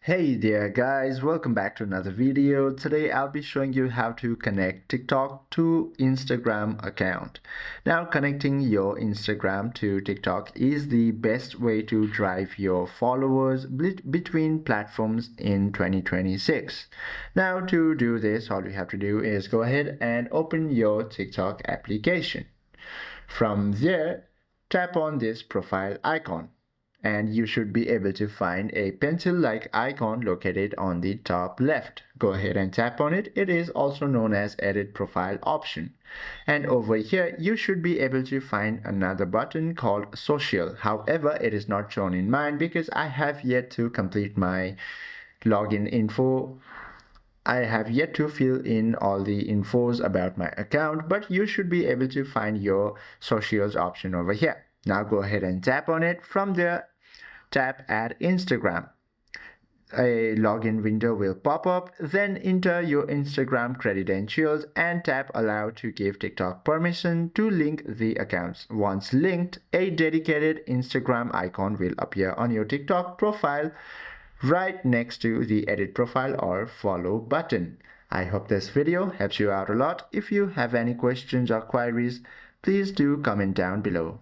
Hey there guys, welcome back to another video. Today I'll be showing you how to connect TikTok to Instagram account. Now connecting your Instagram to TikTok is the best way to drive your followers between platforms in 2026. Now to do this, all you have to do is go ahead and open your TikTok application. From there, tap on this profile icon and you should be able to find a pencil-like icon located on the top left. Go ahead and tap on it. It is also known as edit profile option. And over here, you should be able to find another button called social. However, it is not shown in mine because I have yet to complete my login info. I have yet to fill in all the infos about my account, but you should be able to find your socials option over here. Now go ahead and tap on it. From there, tap add Instagram. A login window will pop up, then enter your Instagram credentials and tap allow to give TikTok permission to link the accounts. Once linked, a dedicated Instagram icon will appear on your TikTok profile right next to the edit profile or follow button. I hope this video helps you out a lot. If you have any questions or queries, please do comment down below.